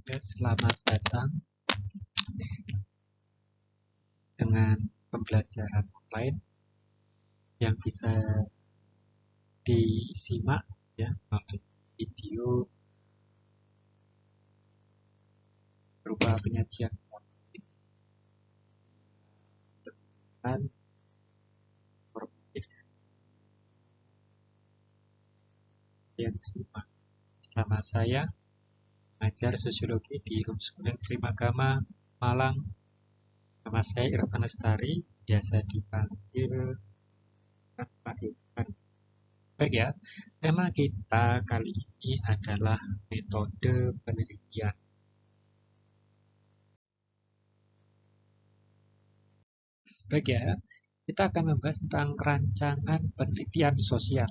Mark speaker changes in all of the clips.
Speaker 1: Oke, selamat datang dengan pembelajaran online yang bisa disimak ya melalui video berupa penyajian dan informatif yang simak bersama saya mengajar sosiologi di Homeschooling Primagama Malang. Nama saya Irfan Lestari, biasa dipanggil Pak Irfan. Baik ya, tema kita kali ini adalah metode penelitian. Baik ya, kita akan membahas tentang rancangan penelitian sosial.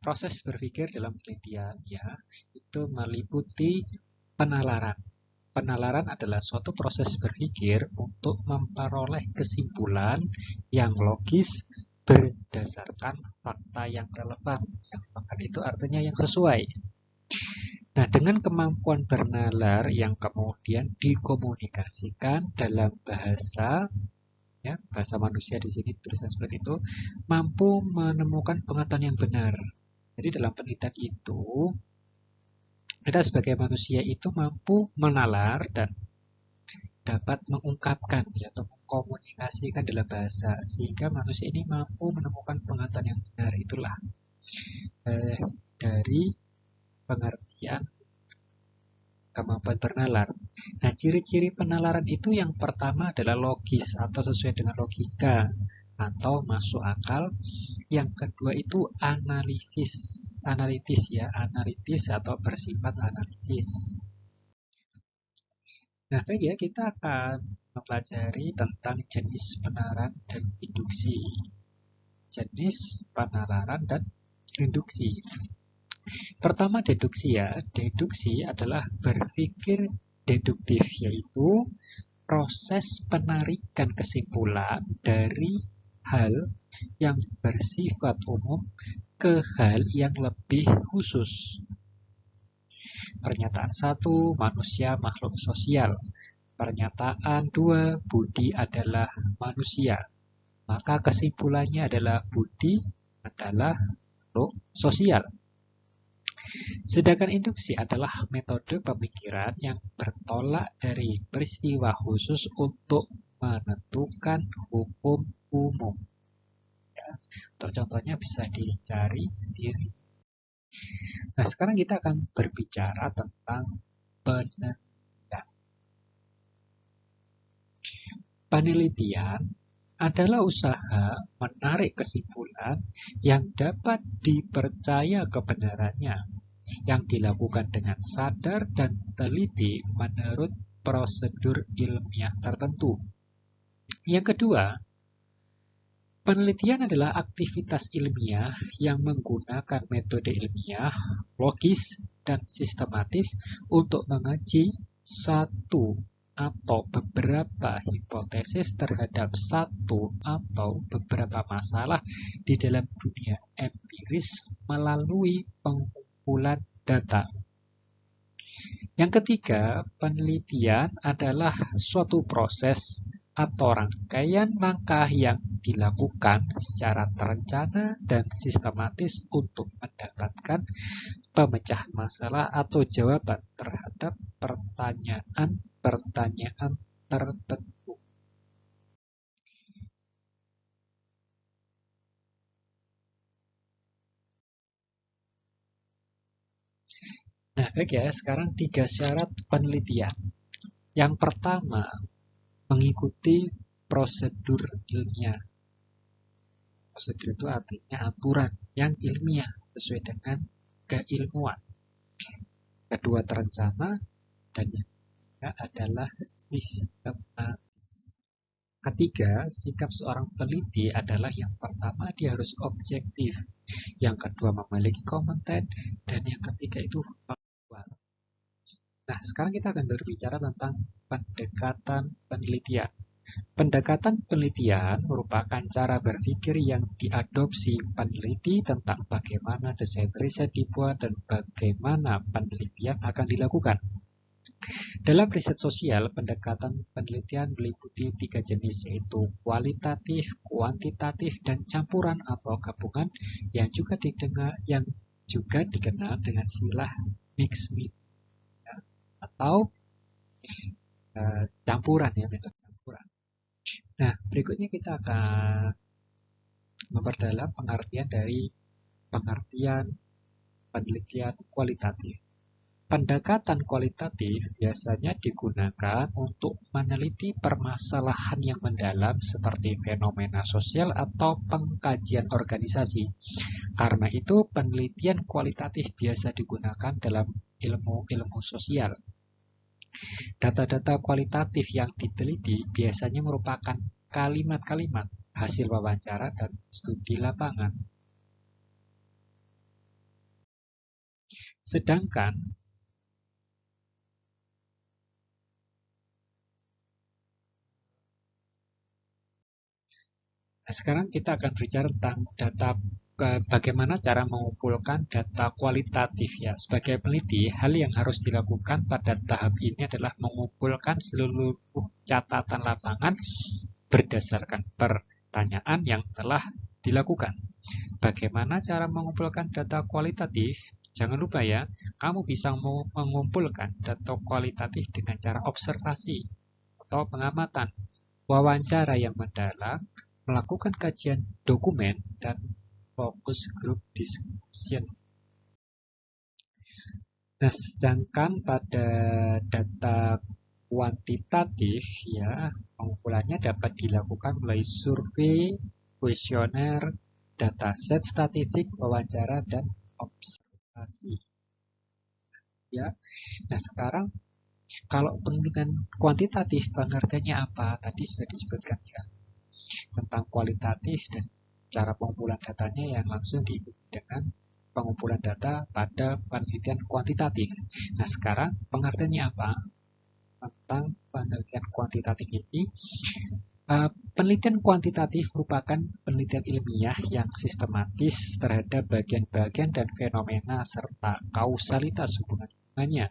Speaker 1: Proses berpikir dalam penelitian ya, itu meliputi penalaran. Penalaran adalah suatu proses berpikir untuk memperoleh kesimpulan yang logis berdasarkan fakta yang relevan. Yang relevan itu artinya yang sesuai. Nah, dengan kemampuan bernalar yang kemudian dikomunikasikan dalam bahasa ya, bahasa manusia di sini tulisan seperti itu, mampu menemukan pengetahuan yang benar. Jadi dalam penelitian itu kita sebagai manusia itu mampu menalar dan dapat mengungkapkan ya, atau mengkomunikasikan dalam bahasa sehingga manusia ini mampu menemukan pengetahuan yang benar. Itulah dari pengertian kemampuan bernalar. Nah, ciri-ciri penalaran itu yang pertama adalah logis atau sesuai dengan logika atau masuk akal. Yang kedua itu analitis ya, analitis atau bersifat analisis. Nah, baik ya, kita akan mempelajari tentang jenis penalaran dan induksi. Jenis penalaran dan induksi. Pertama deduksi ya. Deduksi adalah berpikir deduktif, yaitu proses penarikan kesimpulan dari hal yang bersifat umum ke hal yang lebih khusus. Pernyataan 1, manusia makhluk sosial. Pernyataan 2, budi adalah manusia. Maka kesimpulannya adalah budi adalah makhluk sosial. Sedangkan induksi adalah metode pemikiran yang bertolak dari peristiwa khusus untuk menentukan hukum umum. Ya, untuk contohnya bisa dicari sendiri. Nah, sekarang kita akan berbicara tentang penelitian. Penelitian adalah usaha menarik kesimpulan yang dapat dipercaya kebenarannya, yang dilakukan dengan sadar dan teliti menurut prosedur ilmiah tertentu. Yang kedua, penelitian adalah aktivitas ilmiah yang menggunakan metode ilmiah, logis, dan sistematis untuk menguji satu atau beberapa hipotesis terhadap satu atau beberapa masalah di dalam dunia empiris melalui pengumpulan data. Yang ketiga, penelitian adalah suatu proses atau rangkaian langkah yang dilakukan secara terencana dan sistematis untuk mendapatkan pemecahan masalah atau jawaban terhadap pertanyaan-pertanyaan tertentu. Nah, baik ya, sekarang 3 syarat penelitian. Yang pertama, mengikuti prosedur ilmiah. Prosedur itu artinya aturan yang ilmiah sesuai dengan keilmuan. Kedua, terencana, dan yang ketiga adalah sistematis. Ketiga, sikap seorang peneliti adalah yang pertama dia harus objektif, yang kedua memiliki kompeten, dan yang ketiga itu faktual. Nah, sekarang kita akan berbicara tentang pendekatan penelitian. Pendekatan penelitian merupakan cara berpikir yang diadopsi peneliti tentang bagaimana desain riset dibuat dan bagaimana penelitian akan dilakukan. Dalam riset sosial, pendekatan penelitian meliputi 3 jenis, yaitu kualitatif, kuantitatif, dan campuran atau gabungan yang juga dikenal dengan istilah mixed media atau campuran, ya, metode campuran. Nah, berikutnya kita akan memperdalam pengertian dari pengertian penelitian kualitatif. Pendekatan kualitatif biasanya digunakan untuk meneliti permasalahan yang mendalam seperti fenomena sosial atau pengkajian organisasi. Karena itu, penelitian kualitatif biasa digunakan dalam ilmu-ilmu sosial. Data-data kualitatif yang diteliti biasanya merupakan kalimat-kalimat hasil wawancara dan studi lapangan. Sedangkan sekarang kita akan bicara tentang bagaimana cara mengumpulkan data kualitatif, ya. Sebagai peneliti, hal yang harus dilakukan pada tahap ini adalah mengumpulkan seluruh catatan lapangan berdasarkan pertanyaan yang telah dilakukan. Bagaimana cara mengumpulkan data kualitatif? Jangan lupa, ya, kamu bisa mengumpulkan data kualitatif dengan cara observasi atau pengamatan, wawancara yang mendalam, melakukan kajian dokumen, dan focus group discussion. Nah, sedangkan pada data kuantitatif, ya, pengumpulannya dapat dilakukan melalui survei, kuesioner, dataset statistik, wawancara, dan observasi. Ya, nah sekarang kalau penelitian kuantitatif pengertiannya apa? Tadi sudah disebutkan, ya, tentang kualitatif dan cara pengumpulan datanya yang langsung diikuti dengan pengumpulan data pada penelitian kuantitatif. Nah, sekarang pengertiannya apa tentang penelitian kuantitatif ini? Penelitian kuantitatif merupakan penelitian ilmiah yang sistematis terhadap bagian-bagian dan fenomena serta kausalitas hubungannya.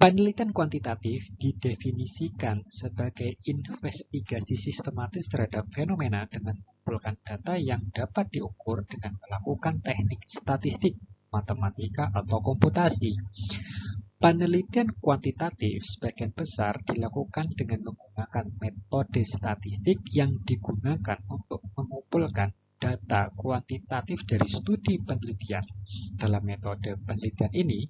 Speaker 1: Penelitian kuantitatif didefinisikan sebagai investigasi sistematis terhadap fenomena dengan mengumpulkan data yang dapat diukur dengan melakukan teknik statistik, matematika, atau komputasi. Penelitian kuantitatif sebagian besar dilakukan dengan menggunakan metode statistik yang digunakan untuk mengumpulkan data kuantitatif dari studi penelitian. Dalam metode penelitian ini,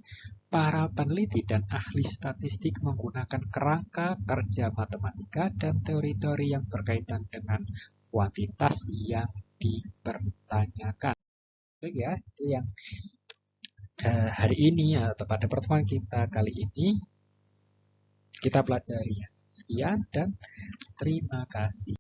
Speaker 1: para peneliti dan ahli statistik menggunakan kerangka kerja matematika dan teori-teori yang berkaitan dengan kuantitas yang dipertanyakan. Baik, ya, itu yang hari ini atau pada pertemuan kita kali ini kita pelajari. Sekian dan terima kasih.